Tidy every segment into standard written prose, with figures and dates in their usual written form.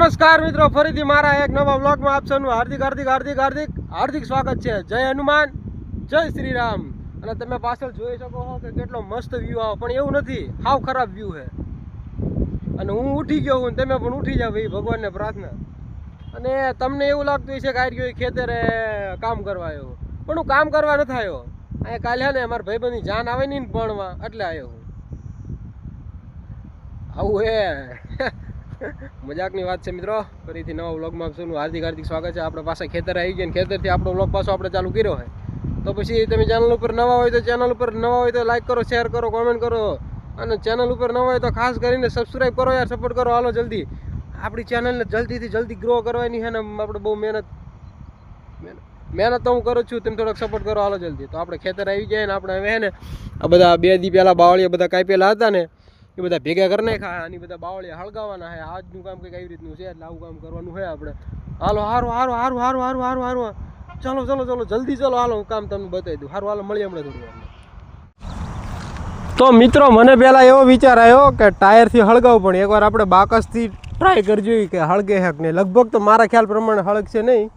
નમસ્કાર મિત્રો, ફરીથી મારા એક નવા વ્લોગમાં આપ સૌનું હાર્દિક સ્વાગત છે. જય હનુમાન, જય શ્રી રામ. અને તમે પાછળ જોઈ શકો છો કે કેટલો મસ્ત વ્યૂ આવે, પણ એવું નથી, હાવ ખરાબ વ્યૂ છે. અને હું ઉઠી ગયો હું, તમે પણ ઉઠી જાવ, ભાઈ ભગવાનને પ્રાર્થના. અને તમને એવું લાગતું હશે કે આ ગયો ખેતરે કામ કરવા આવ્યો, પણ હું કામ કરવા નથી આવ્યો. અહીંયા કાલે ને મારા ભાઈબંધની જાન આવે નહીં ભણવા, એટલે આવ્યો હું. આવું હે. મજાકની વાત છે મિત્રો. ફરીથી નવા વ્લોગમાં આપનું હાર્દિક સ્વાગત છે. આપણે પાસે ખેતર આવી ગયા, ખેતરથી આપણો વ્લોગ પાછો આપણે ચાલુ કર્યો છે. તો પછી તમે ચેનલ ઉપર નવા હોય તો લાઈક કરો, શેર કરો, કોમેન્ટ કરો. અને ચેનલ ઉપર નવા હોય તો ખાસ કરીને સબસ્ક્રાઈબ કરો યાર, સપોર્ટ કરો. હાલો જલ્દી આપણી ચેનલને જલ્દીથી જલ્દી ગ્રો કરવાની છે ને આપણે બહુ મહેનત તો હું કરું છું, તમે થોડોક સપોર્ટ કરો. હાલો જલ્દી. તો આપણે ખેતર આવી જાય ને આપણે હવે ને આ બધા 2 દી પહેલાં બાવળિયા બધા કાપેલા હતા ને એ બધા ભેગા કરી નાખ્યા અને બધા બાવળિયા હળગાવવાના છે. આજનું કામ કંઈક આવી રીતનું છે, એટલે આવું કામ કરવાનું છે આપણે. હાલો હારું ચાલો જલ્દી ચાલો. હાલો હું કામ તમને બતાવી દઉં. હારું હાલો, મળીએ હમણાં થોડી વાર. તો મિત્રો મને પહેલાં એવો વિચાર આવ્યો કે ટાયરથી હળગાવું, પણ એકવાર આપણે બાકસથી ટ્રાય કરજો કે હળગે છે કે નહીં. લગભગ તો મારા ખ્યાલ પ્રમાણે હળગશે નહીં.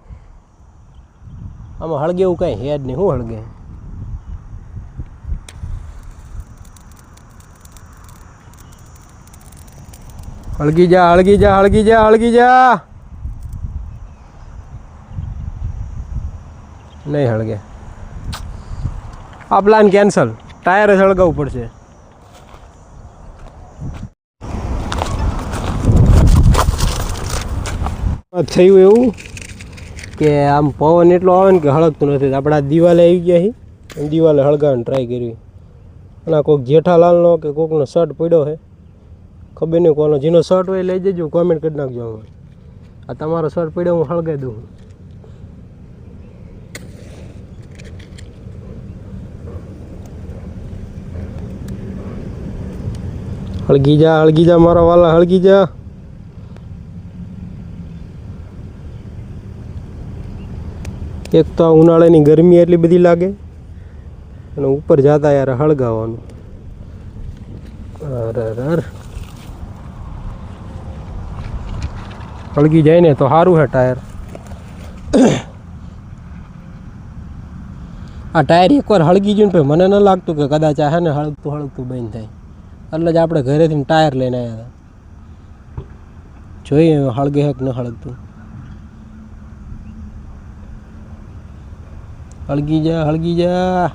આમાં હળગે એવું કાંઈ હે જ નહીં. શું હળગે? હળગી જા. નહીં હળગે. આ પ્લાન કેન્સલ. ટાયર જ હળગાવવું પડશે. થયું એવું કે આમ પવન એટલો આવે ને કે હળગતું નથી. આપણે આ દિવાલે આવી ગયા છીએ, દિવાલે હળગાવવાની ટ્રાય કરવી. અને કોઈક જેઠાલાલનો કે કોઈકનો શર્ટ પડ્યો છે, ખબર નહીં કોનો. જેનો શર્ટ હોય લઈ જજો, કોમેન્ટ કરી નાખજો. આ તમારો શર્ટ પડ્યો, હું હળગાવી દઉં. હળગી જા મારા વાલા, હળગી જા. એક તો ઉનાળાની ગરમી એટલી બધી લાગે અને ઉપર જતા યાર હળગાવવાનું. હળગી જાય ને તો સારું છે ટાયર. આ ટાયર એકવાર હળગી ગયું ને મને ન લાગતું કે કદાચ આ છે ને હળગતું બંધ થાય. એટલે જ આપણે ઘરેથી ટાયર લઈને આવ્યા હતા. જોઈએ હળગે છે કે ન હળગતું. હળગી જા.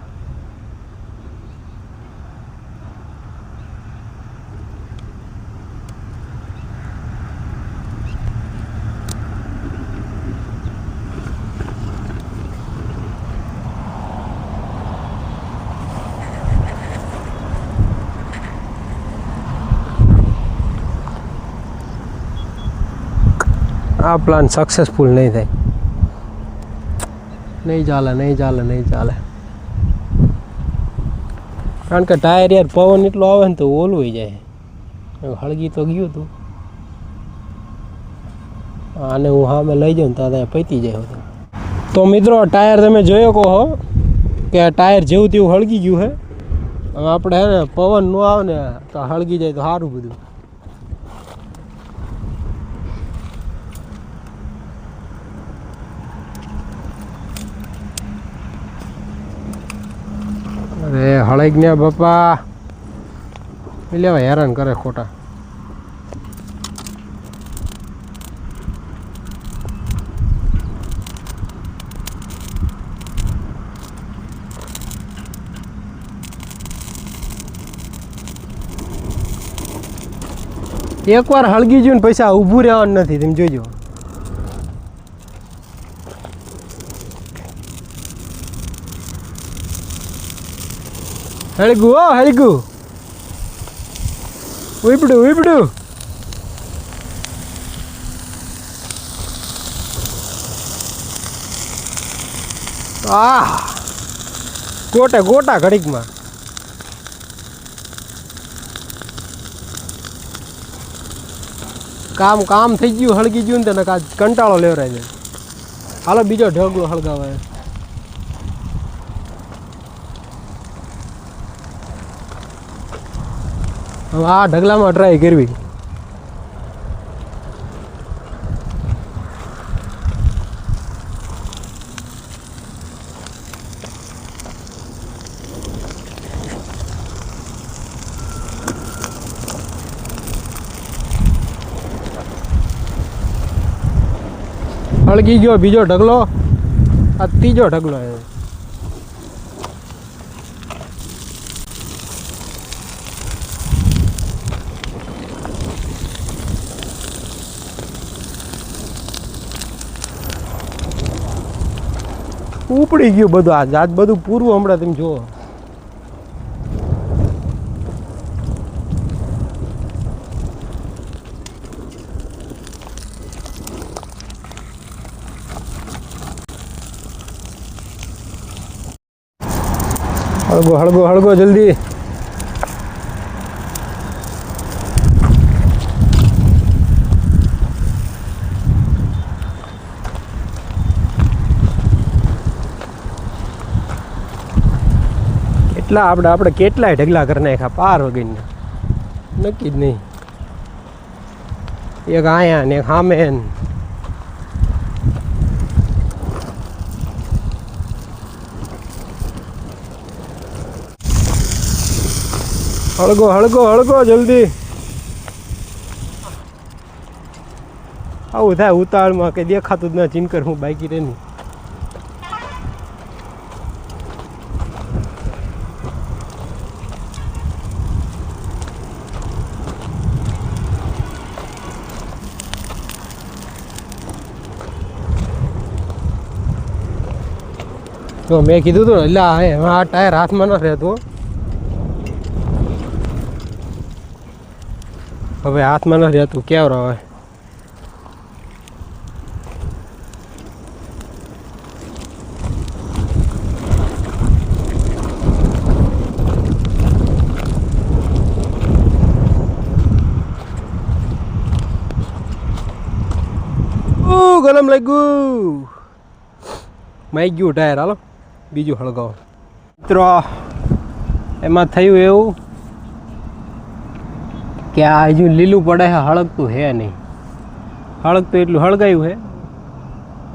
આ પ્લાન સક્સેસફુલ નહીં થાય. નહીં ચાલે. કારણ કે ટાયર યાર પવન એટલો આવે ને તો ઓલું જાય. હળગી તો ગયું હતું. આને હું સામે લઈ જાઉં ને ત્યાં પૈતી જાય. તો મિત્રો ટાયર તમે જોયો કહો કે આ ટાયર જેવું તેવું હળગી ગયું છે. હવે આપણે હે ને પવન ન આવે ને તો હળગી જાય તો સારું બધું. અરે હળગ ને બાપા, લેવા હેરાન કરે ખોટા. એકવાર હળગી ગયું ને પૈસા ઊભું રહેવાનું નથી, તમે જોજો. હળગું ઉપડું. ગોટા ઘડીકમાં. કામ થઈ ગયું, હળગી ગયું ને તેને કંટાળો લેવરાય છે. હાલો બીજો ઢગલો હળગાવે. હવે આ ઢગલામાં ટ્રાય કરવી. હળગી ગયો બીજો ઢગલો, આ ત્રીજો ઢગલો. ઉપડી ગયું બધું, આજ બધું પૂરું હમણાં તમે જુઓ. હળગો હળગો હળગો જલ્દી. કેટલા આપણે કેટલાય ઢગલા કરી નાખ્યા પાર વગરના, નક્કી જ નહીં. એક આયા ને એક સામે. હળગો હળગો હળગો જલ્દી. આવું થાય ઉતાવળમાં કે દેખાતું જ ના ચિંકર હું બાકી રે નહીં. તો મેં કીધું હતું એટલે આ ટાયર હાથમાં ન રહેતું. હવે હાથમાં ન રહેતું કેવરો હવે. ગલમ લાગ્યું, માઈ ગયું ટાયર. હાલો બીજું હળગાવો. મિત્રો એમાં થયું એવું કે આ હજુ લીલું પડે છે, હળગતું હે નહીં. હળગતું એટલું હળગાયું છે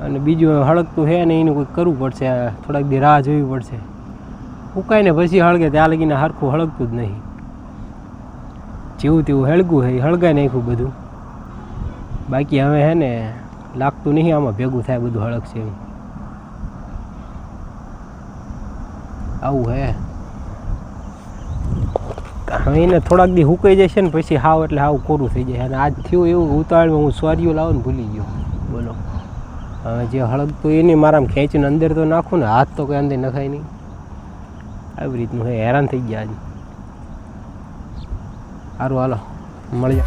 અને બીજું હળગતું હે નહીં. એનું કંઈક કરવું પડશે, થોડાક દી રાહ જોવી પડશે. ઉકાઈને પછી હળગે, ત્યાં લગીને હરખું હળગતું જ નહીં. જેવું તેવું હળગું છે એ હળગાઈ નાખ્યું બધું. બાકી હવે હે ને લાગતું નહીં આમાં ભેગું થાય બધું હળગશે એમ. આવું હે. હવે એને થોડાક દી હુકાઈ જશે ને પછી હાવ એટલે હાવ કોરું થઈ જાય. અને આજ થયું એવું ઉતાવળમાં હું સ્વારીઓ લાવવાનું ભૂલી ગયો. બોલો હવે જે હળગતું એની મારામાં ખેંચીને અંદર તો નાખું ને, હાથ તો કંઈ અંદર નખાય નહીં. આવી રીતનું હે, હેરાન થઈ ગયા આજે. સારું હાલો મળીએ.